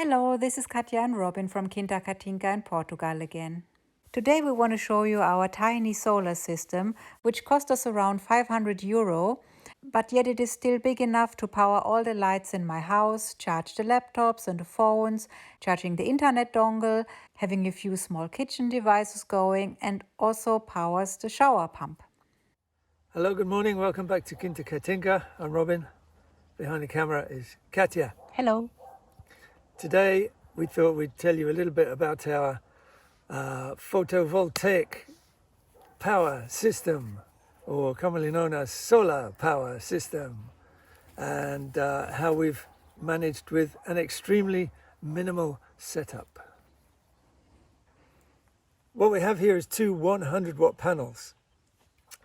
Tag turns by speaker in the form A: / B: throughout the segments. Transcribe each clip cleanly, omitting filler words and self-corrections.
A: Hello, this is Katja and Robin from Quinta Catinga in Portugal again. Today we want to show you our tiny solar system, which cost us around 500 euro, but yet it is still big enough to power all the lights in my house, charge the laptops and the phones, charging the internet dongle, having a few small kitchen devices going, and also powers the shower pump.
B: Hello, good morning. Welcome back to Quinta Catinga. I'm Robin. Behind the camera is Katja.
A: Hello.
B: Today we thought we'd tell you a little bit about our photovoltaic power system, or commonly known as solar power system, and how we've managed with an extremely minimal setup. What we have here is two 100-watt panels.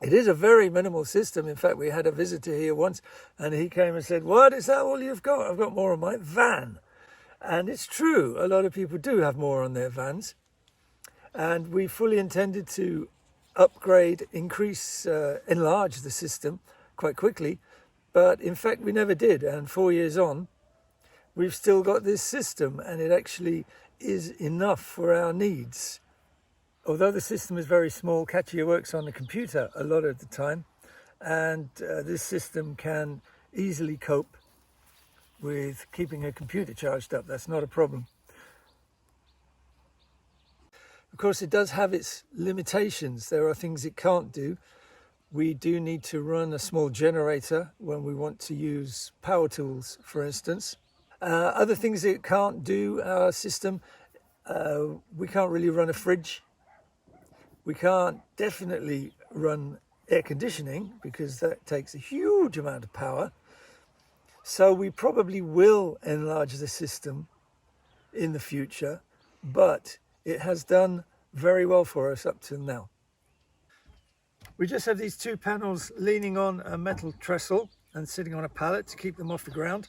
B: It is a very minimal system. In fact, we had a visitor here once and he came and said, "What, is that all you've got? I've got more on my van." And it's true, a lot of people do have more on their vans. And we fully intended to upgrade, increase, enlarge the system quite quickly. But in fact, we never did. And 4 years on, we've still got this system and it actually is enough for our needs. Although the system is very small, Katja works on the computer a lot of the time, and this system can easily cope with keeping her computer charged up. That's not a problem. Of course, it does have its limitations. There are things it can't do. We do need to run a small generator when we want to use power tools, for instance. Other things it can't do, our system, we can't really run a fridge. We can't definitely run air conditioning because that takes a huge amount of power. So we probably will enlarge the system in the future, but it has done very well for us up till now. We just have these two panels leaning on a metal trestle and sitting on a pallet to keep them off the ground.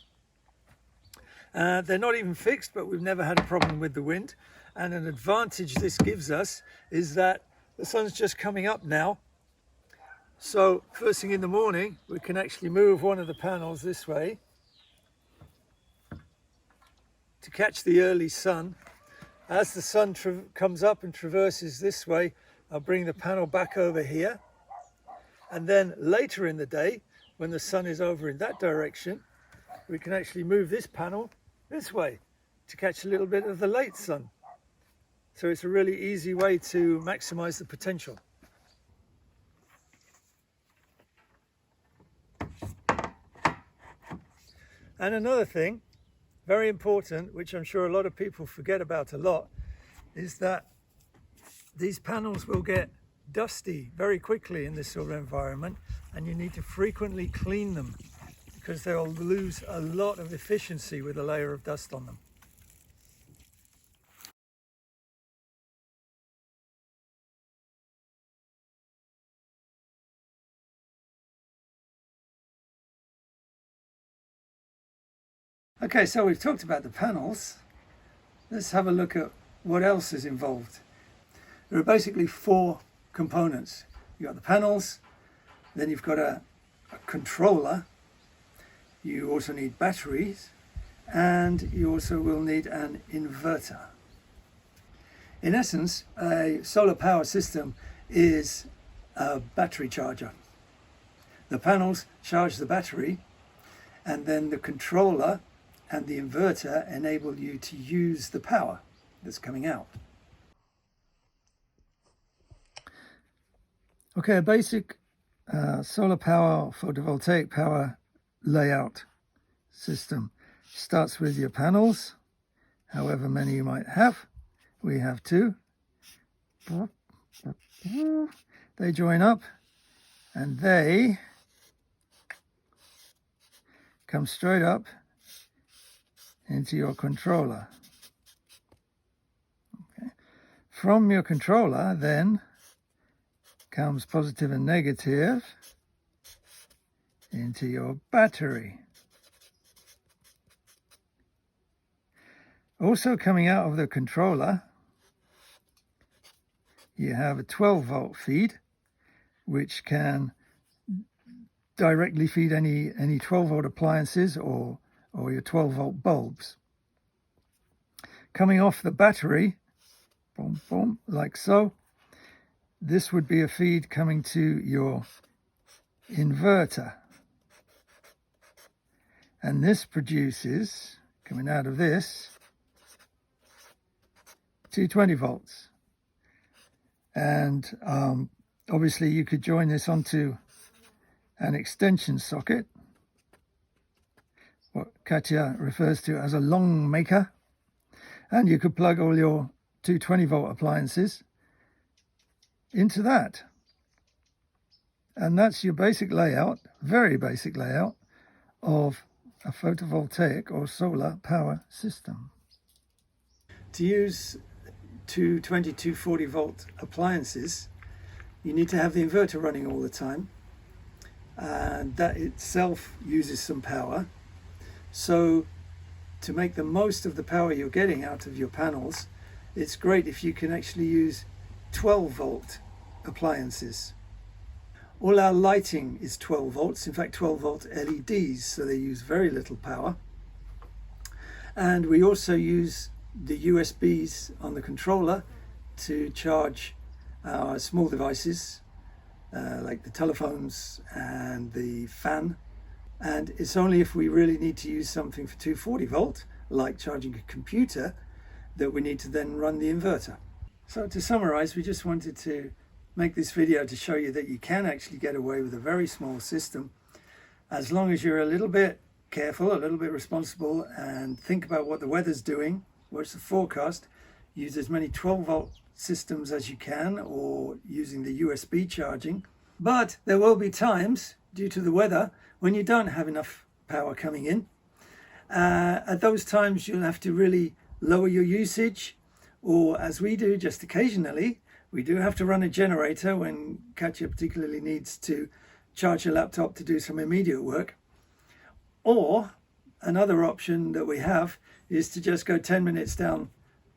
B: They're not even fixed, but we've never had a problem with the wind. And an advantage this gives us is that the sun's just coming up now. So first thing in the morning, we can actually move one of the panels this way to catch the early sun. As the sun comes up and traverses this way, I'll bring the panel back over here. And then later in the day, when the sun is over in that direction, we can actually move this panel this way to catch a little bit of the late sun. So it's a really easy way to maximize the potential. And another thing, very important, which I'm sure a lot of people forget about a lot, is that these panels will get dusty very quickly in this sort of environment, and you need to frequently clean them because they'll lose a lot of efficiency with a layer of dust on them. Okay, so we've talked about the panels. Let's have a look at what else is involved. There are basically four components. You've got the panels, then you've got a controller, you also need batteries, and you also will need an inverter. In essence, a solar power system is a battery charger. The panels charge the battery, and then the controller and the inverter enable you to use the power that's coming out. Okay, a basic solar power, photovoltaic power layout system starts with your panels, however many you might have. We have two. They join up and they come straight up into your controller. Okay. From your controller then comes positive and negative into your battery. Also coming out of the controller, you have a 12-volt feed, which can directly feed any 12-volt appliances or your 12-volt bulbs. coming off the battery, boom, boom, like so. This would be a feed coming to your inverter. And this produces, coming out of this, 220 volts. And obviously you could join this onto an extension socket, what Katya refers to as a long maker. And you could plug all your 220 volt appliances into that. And that's your basic layout, very basic layout of a photovoltaic or solar power system. To use 220, 240 volt appliances, you need to have the inverter running all the time, and that itself uses some power. So to make the most of the power you're getting out of your panels, it's great if you can actually use 12 volt appliances. All our lighting is 12 volts, in fact 12 volt LEDs, so they use very little power. And we also use the USBs on the controller to charge our small devices like the telephones and the fan. And it's only if we really need to use something for 240 volt, like charging a computer, that we need to then run the inverter. So to summarize, we just wanted to make this video to show you that you can actually get away with a very small system as long as you're a little bit careful, a little bit responsible, and think about what the weather's doing, what's the forecast, use as many 12 volt systems as you can, or using the USB charging. But there will be times, due to the weather, when you don't have enough power coming in. At those times you'll have to really lower your usage, or as we do just occasionally, we do have to run a generator when Katya particularly needs to charge a laptop to do some immediate work. Or another option that we have is to just go 10 minutes down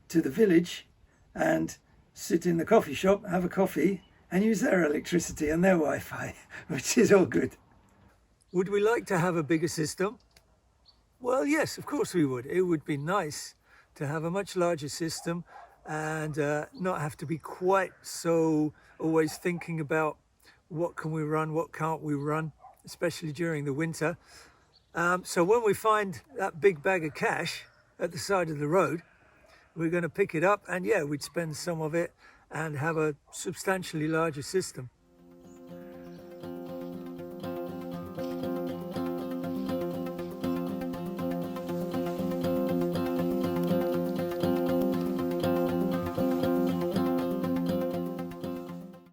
B: to the village and sit in the coffee shop, have a coffee, and use their electricity and their Wi-Fi, which is all good. Would we like to have a bigger system? Well, yes, of course we would. It would be nice to have a much larger system and not have to be quite so always thinking about what can we run, what can't we run, especially during the winter. So when we find that big bag of cash at the side of the road, we're going to pick it up, and yeah, we'd spend some of it and have a substantially larger system.